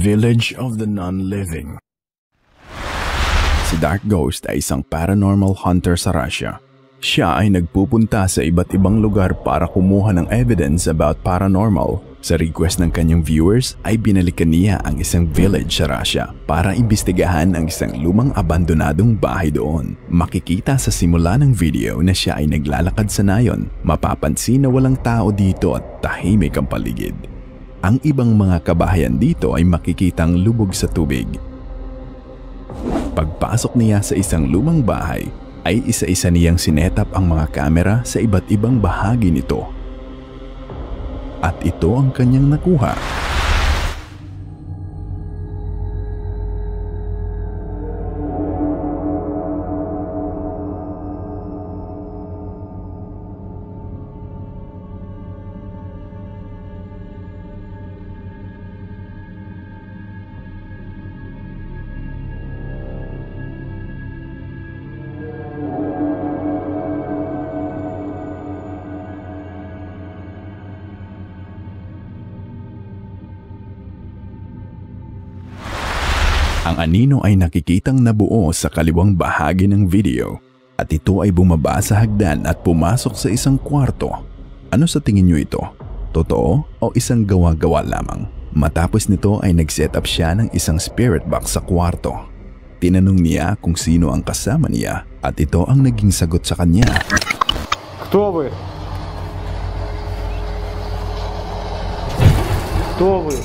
Village of the Non-Living. Si Dark Ghost ay isang paranormal hunter sa Russia. Siya ay nagpupunta sa iba't ibang lugar para kumuha ng evidence about paranormal. Sa request ng kanyang viewers ay binalikan niya ang isang village sa Russia para imbestigahan ang isang lumang abandonadong bahay doon. Makikita sa simula ng video na siya ay naglalakad sa nayon. Mapapansin na walang tao dito at tahimik ang paligid. Ang ibang mga kabahayan dito ay makikitang lubog sa tubig. Pagpasok niya sa isang lumang bahay, ay isa-isa niyang sinetap ang mga kamera sa iba't ibang bahagi nito. At ito ang kanyang nakuha. Ang anino ay nakikitang nabuo sa kaliwang bahagi ng video at ito ay bumaba sa hagdan at pumasok sa isang kwarto. Ano sa tingin niyo ito? Totoo o isang gawa-gawa lamang? Matapos nito ay nag-set up siya ng isang spirit box sa kwarto. Tinanong niya kung sino ang kasama niya at ito ang naging sagot sa kanya. Кто вы? Кто вы?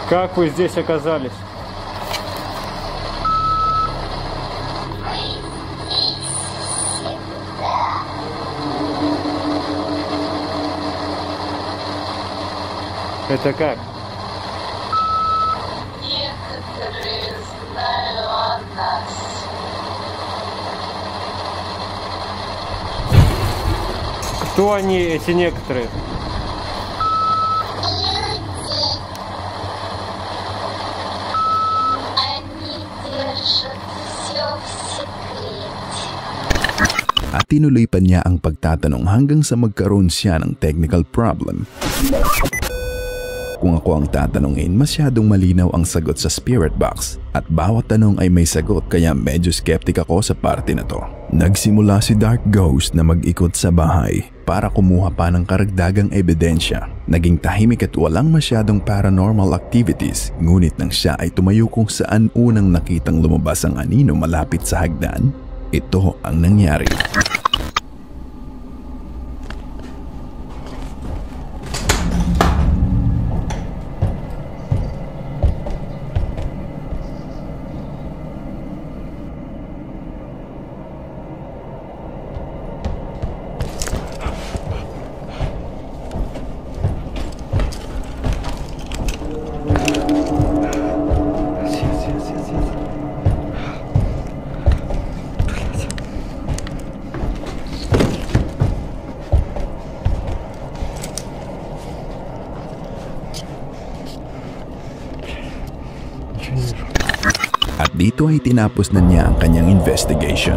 Как вы здесь оказались? Это как? Некоторые знают о нас. Кто они, эти некоторые? At tinuloy pa niya ang pagtatanong hanggang sa magkaroon siya ng technical problem. Kung ako ang tatanungin, masyadong malinaw ang sagot sa spirit box at bawat tanong ay may sagot kaya medyo skeptic ako sa parte na to. Nagsimula si Dark Ghost na mag-ikot sa bahay para kumuha pa ng karagdagang ebidensya. Naging tahimik at walang masyadong paranormal activities, ngunit nang siya ay tumayo kung saan unang nakitang lumabas ang anino malapit sa hagdan, ito ang nangyari. At dito ay tinapos na niya ang kanyang investigation.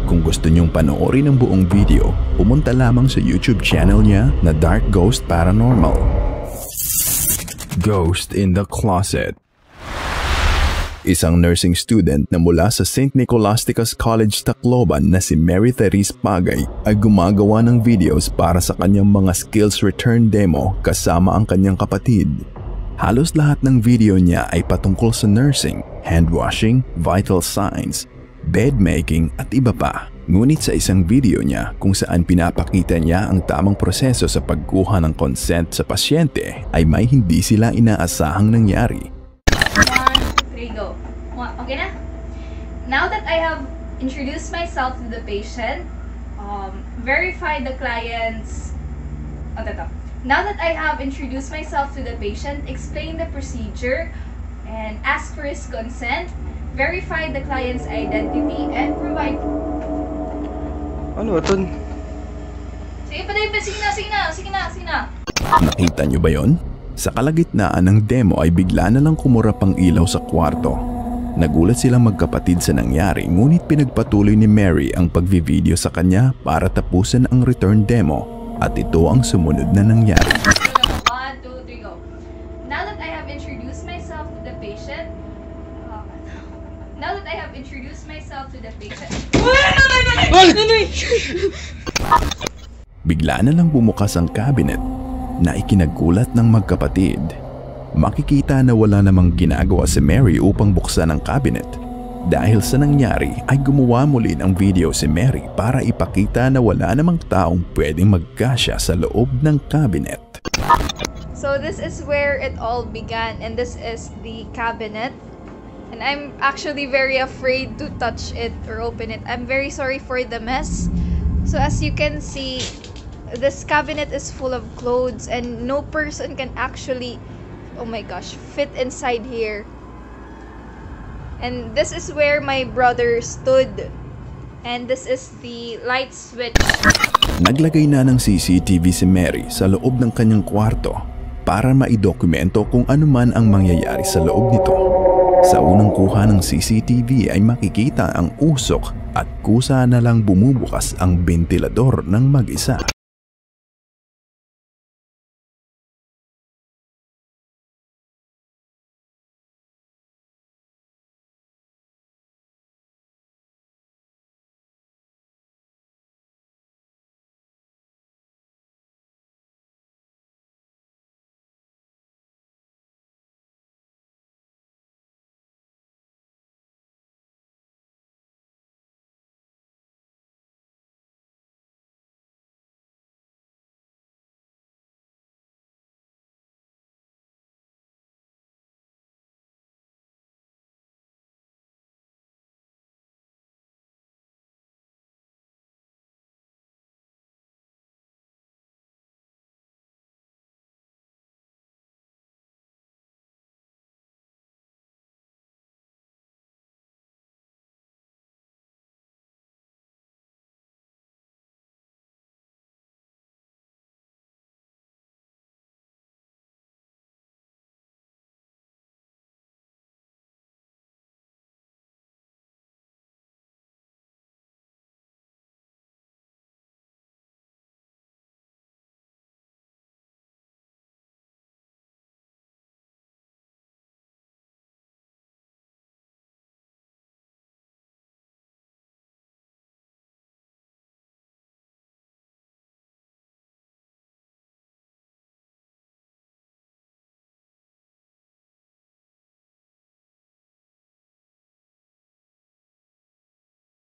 Kung gusto niyong panoorin ang buong video, pumunta lamang sa YouTube channel niya na Dark Ghost Paranormal. Ghost in the Closet. Isang nursing student na mula sa St. Nicolasticus College, Tacloban na si Mary Therese Pagay ay gumagawa ng videos para sa kanyang mga skills return demo kasama ang kanyang kapatid. Halos lahat ng video niya ay patungkol sa nursing, hand washing, vital signs, bed making at iba pa. Ngunit sa isang video niya kung saan pinapakita niya ang tamang proseso sa pagkuha ng consent sa pasyente ay may hindi sila inaasahang nangyari. 1, 3, go. Okay na? Now that I have introduced myself to the patient, verify the client's... Now that I have introduced myself to the patient, explain the procedure, and ask for his consent, verify the client's identity, and provide... Ano ito? Sige pa din, sige na. Nakita niyo ba yon? Sa kalagitnaan ng demo ay bigla na lang kumurap ang ilaw sa kwarto. Nagulat silang magkapatid sa nangyari, ngunit pinagpatuloy ni Mary ang pagvi-video sa kanya para tapusin ang return demo, at ito ang sumunod na nangyari. 1, 2, 3, go. Now that I have introduced myself to the patient, Bigla na lang bumukas ang cabinet na ikinagulat ng magkapatid. Makikita na wala namang ginagawa si Mary upang buksan ang cabinet. Dahil sa nangyari ay gumawa muli ng video si Mary para ipakita na wala namang taong pwedeng magkasya sa loob ng cabinet. So this is where it all began, and this is the cabinet. And I'm actually very afraid to touch it or open it. I'm very sorry for the mess. So as you can see, this cabinet is full of clothes and no person can actually, oh my gosh, fit inside here. And this is where my brother stood. And this is the light switch. Naglagay na ng CCTV si Mary sa loob ng kanyang kwarto para maidokumento kung ano man ang mangyayari sa loob nito. Sa unang kuha ng CCTV ay makikita ang usok at kusa na lang bumubukas ang bentilador ng mag-isa.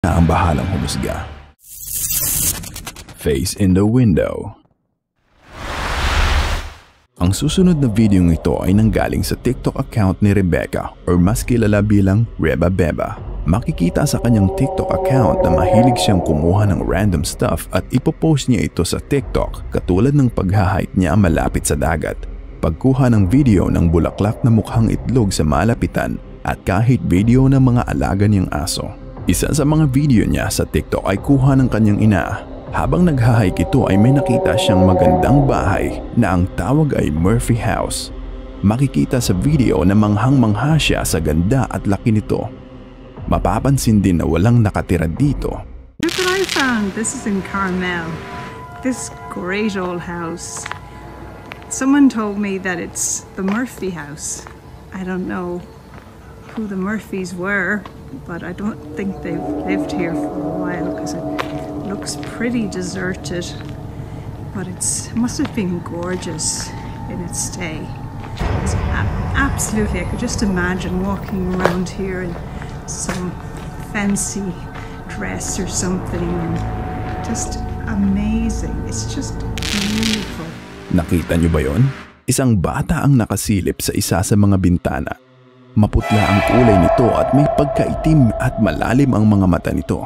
Na ang bahalang humusga. Face in the window. Ang susunod na videong ito ay nanggaling sa TikTok account ni Rebecca or mas kilala bilang Reba Beba. Makikita sa kanyang TikTok account na mahilig siyang kumuha ng random stuff at ipopost niya ito sa TikTok, katulad ng pag-hike niya malapit sa dagat, pagkuha ng video ng bulaklak na mukhang itlog sa malapitan, at kahit video ng mga alaga niyang aso. Isa sa mga video niya sa TikTok ay kuha ng kanyang ina. Habang nag-hike ito ay may nakita siyang magandang bahay na ang tawag ay Murphy House. Makikita sa video na manghang-mangha siya sa ganda at laki nito. Mapapansin din na walang nakatira dito. Look what I found. This is in Carmel. This great old house. Someone told me that it's the Murphy House. I don't know who the Murphys were, but I don't think they've lived here for a while because it looks pretty deserted. But it must have been gorgeous in its stay. It's absolutely, I could just imagine walking around here in some fancy dress or something, and just amazing. It's just beautiful. Nakita niyo ba yon? Isang bata ang nakasilip sa isa sa mga bintana. Maputla ang kulay nito at may pagkaitim at malalim ang mga mata nito.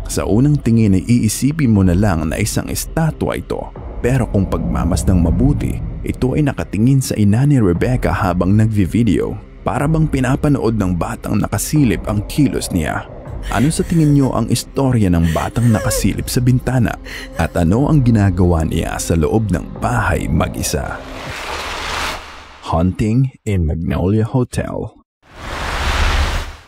Sa unang tingin ay iisipin mo na lang na isang estatwa ito. Pero kung pagmamasdang mabuti, ito ay nakatingin sa ina ni Rebecca habang nagvi-video. Para bang pinapanood ng batang nakasilip ang kilos niya. Ano sa tingin niyo ang istorya ng batang nakasilip sa bintana? At ano ang ginagawa niya sa loob ng bahay mag-isa? Haunting in Magnolia Hotel.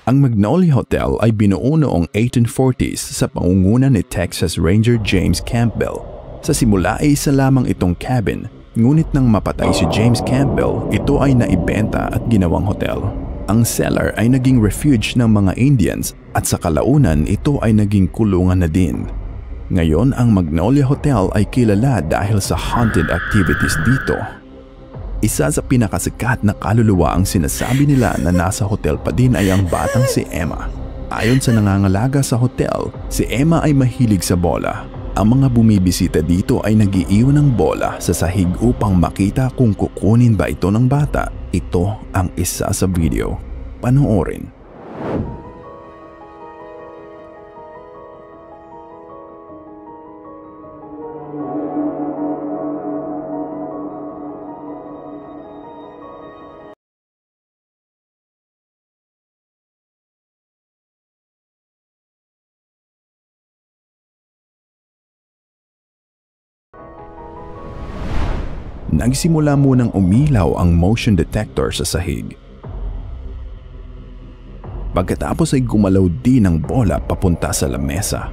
Ang Magnolia Hotel ay binuo noong 1840s sa pangunguna ni Texas Ranger James Campbell. Sa simula ay isa lamang itong cabin, ngunit nang mapatay si James Campbell, ito ay naibenta at ginawang hotel. Ang cellar ay naging refuge ng mga Indians at sa kalaunan ito ay naging kulungan na din. Ngayon ang Magnolia Hotel ay kilala dahil sa haunted activities dito. Isa sa pinakasikat na kaluluwa ang sinasabi nila na nasa hotel pa din ay ang batang si Emma. Ayon sa nangangalaga sa hotel, si Emma ay mahilig sa bola. Ang mga bumibisita dito ay nag-iiwan ng bola sa sahig upang makita kung kukunin ba ito ng bata. Ito ang isa sa video. Panoorin. Nagsimula munang umilaw ang motion detector sa sahig. Pagkatapos ay gumalaw din ang bola papunta sa lamesa.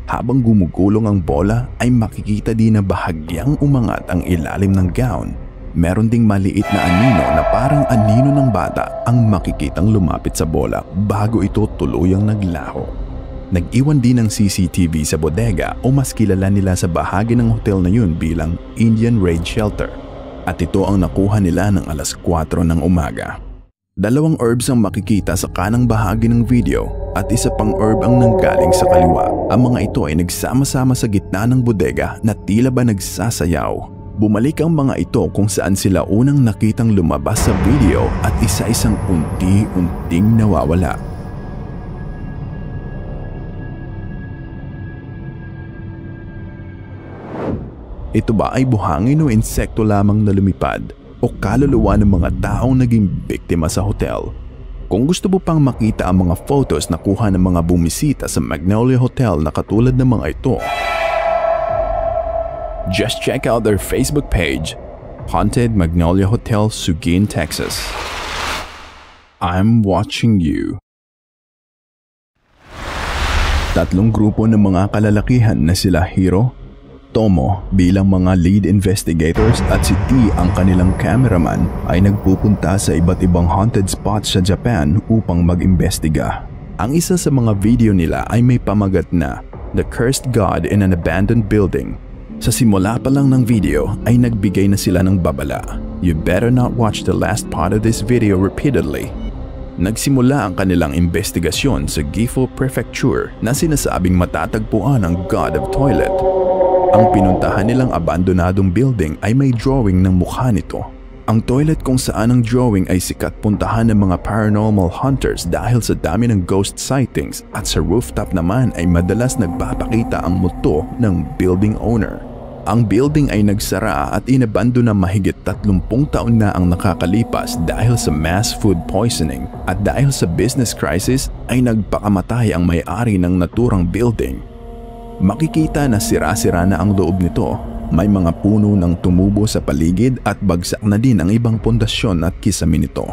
Habang gumugulong ang bola ay makikita din na bahagyang umangat ang ilalim ng gown. Meron ding maliit na anino na parang anino ng bata ang makikitang lumapit sa bola bago ito tuluyang naglaho. Nag-iwan din ng CCTV sa bodega o mas kilala nila sa bahagi ng hotel na yun bilang Indian Raid Shelter. At ito ang nakuha nila ng alas 4 ng umaga. 2 orbs ang makikita sa kanang bahagi ng video at isa pang orb ang nanggaling sa kaliwa. Ang mga ito ay nagsama-sama sa gitna ng bodega na tila ba nagsasayaw. Bumalik ang mga ito kung saan sila unang nakitang lumabas sa video at isa-isang unti-unting nawawala. Ito ba ay buhangin o insekto lamang na lumipad o kaluluwa ng mga taong naging biktima sa hotel? Kung gusto mo pang makita ang mga photos na kuha ng mga bumisita sa Magnolia Hotel na katulad ng mga ito, just check out their Facebook page, Haunted Magnolia Hotel, Seguin, Texas. I'm watching you. 3 grupo ng mga kalalakihan na sila Hiro, Tomo bilang mga lead investigators at si T ang kanilang cameraman ay nagpupunta sa iba't ibang haunted spots sa Japan upang mag-imbestiga. Ang isa sa mga video nila ay may pamagat na The Cursed God in an Abandoned Building. Sa simula pa lang ng video ay nagbigay na sila ng babala. You better not watch the last part of this video repeatedly. Nagsimula ang kanilang investigasyon sa Gifu Prefecture na sinasabing matatagpuan ang God of Toilet. Ang pinuntahan nilang abandonadong building ay may drawing ng mukha nito. Ang toilet kung saan ang drawing ay sikat puntahan ng mga paranormal hunters dahil sa dami ng ghost sightings at sa rooftop naman ay madalas nagpapakita ang multo ng building owner. Ang building ay nagsara at inabandona mahigit 30 taon na ang nakakalipas dahil sa mass food poisoning at dahil sa business crisis ay nagpakamatay ang may-ari ng naturang building. Makikita na sira-sira na ang loob nito. May mga puno ng tumubo sa paligid at bagsak na din ang ibang pundasyon at kisame nito.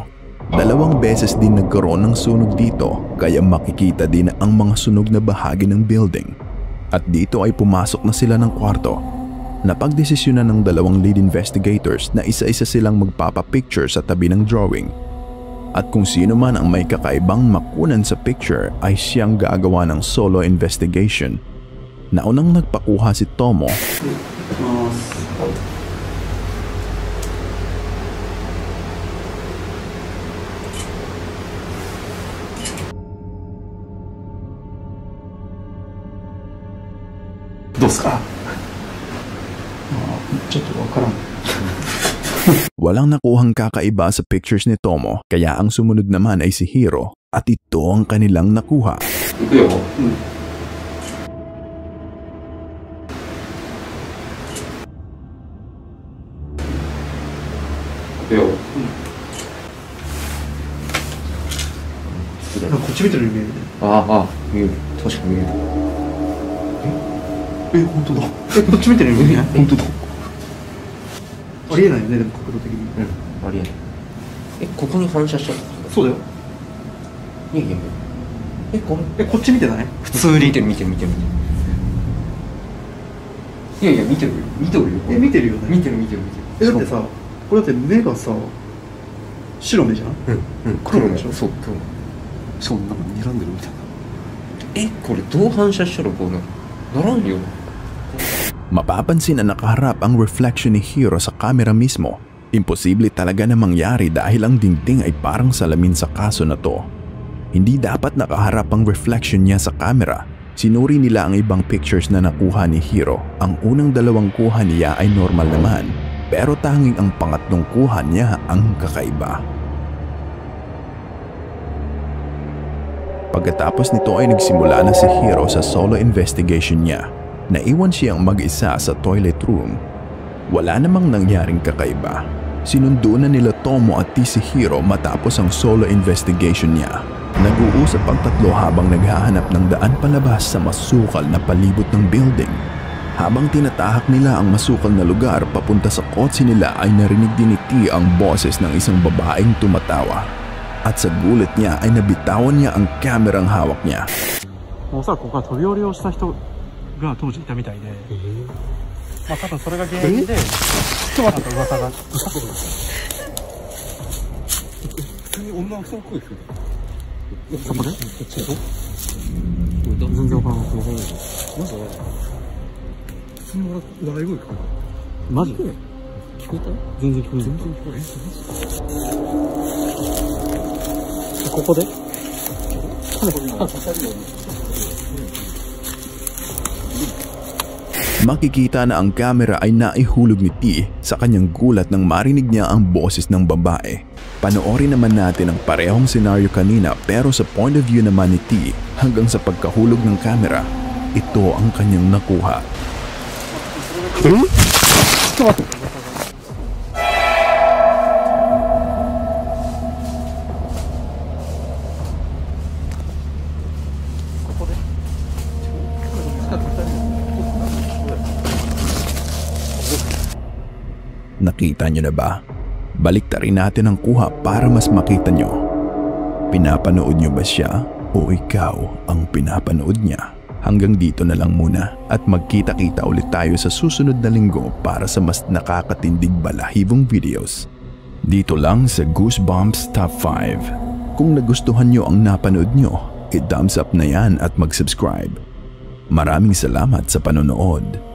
2 beses din nagkaroon ng sunog dito kaya makikita din ang mga sunog na bahagi ng building. At dito ay pumasok na sila ng kwarto. Napagdesisyonan ng 2 lead investigators na isa-isa silang magpapapicture sa tabi ng drawing. At kung sino man ang may kakaibang makunan sa picture ay siyang gagawa ng solo investigation. Naunang nagpakuha si Tomo. Walang nakuhang kakaiba sa pictures ni Tomo kaya ang sumunod naman ay si Hiro at ito ang kanilang nakuha. ここに反射しちゃった。そうだよ。いやいや、これこっち見てない？普通に。見てる。いやいや、見てるよ。見てるよね。見てる。だってさ、これだって目がさ、白目じゃん？黒目でしょ？そう、黒目。そう、なんか睨んでるみたいな。これどう反射したらこうならんよ。Mapapansin na nakaharap ang reflection ni Hiro sa camera mismo. Imposible talaga na mangyari dahil ang dingding ay parang salamin sa kaso na to. Hindi dapat nakaharap ang reflection niya sa camera. Sinuri nila ang ibang pictures na nakuha ni Hiro. Ang unang dalawang kuha niya ay normal naman, pero tanging ang pangatlong kuha niya ang kakaiba. Pagkatapos nito ay nagsimula na si Hiro sa solo investigation niya. Naiwan siyang mag-isa sa toilet room. Wala namang nangyaring kakaiba. Sinundo na nila Tomo at si Hiro matapos ang solo investigation niya. Nag-uusap ang tatlo habang naghahanap ng daan palabas sa masukal na palibot ng building. Habang tinatahak nila ang masukal na lugar papunta sa kotse nila ay narinig din ni T ang boses ng isang babaeng tumatawa. At sa gulat niya ay nabitawan niya ang kamerang hawak niya. おそらくここは飛び降りをした人が当時いたみたいで、まあ多分それが原因で、ちょっと噂が。普通に女の人の声聞こえた。そこで？こっちで？全然わからない。マジで？普通に笑い声聞こえた。マジで？聞こえた？全然聞こえた。ここで？Makikita na ang camera ay naihulog ni T sa kanyang gulat nang marinig niya ang boses ng babae. Panoorin naman natin ang parehong senaryo kanina pero sa point of view naman ni T hanggang sa pagkahulog ng camera, ito ang kanyang nakuha. Nakita nyo na ba? Baliktarin natin ang kuha para mas makita nyo. Pinapanood nyo ba siya o ikaw ang pinapanood niya? Hanggang dito na lang muna at magkita-kita ulit tayo sa susunod na linggo para sa mas nakakatindig balahibong videos. Dito lang sa Goosebumps Top 5. Kung nagustuhan nyo ang napanood nyo, i-thumbs up na yan at mag-subscribe. Maraming salamat sa panonood.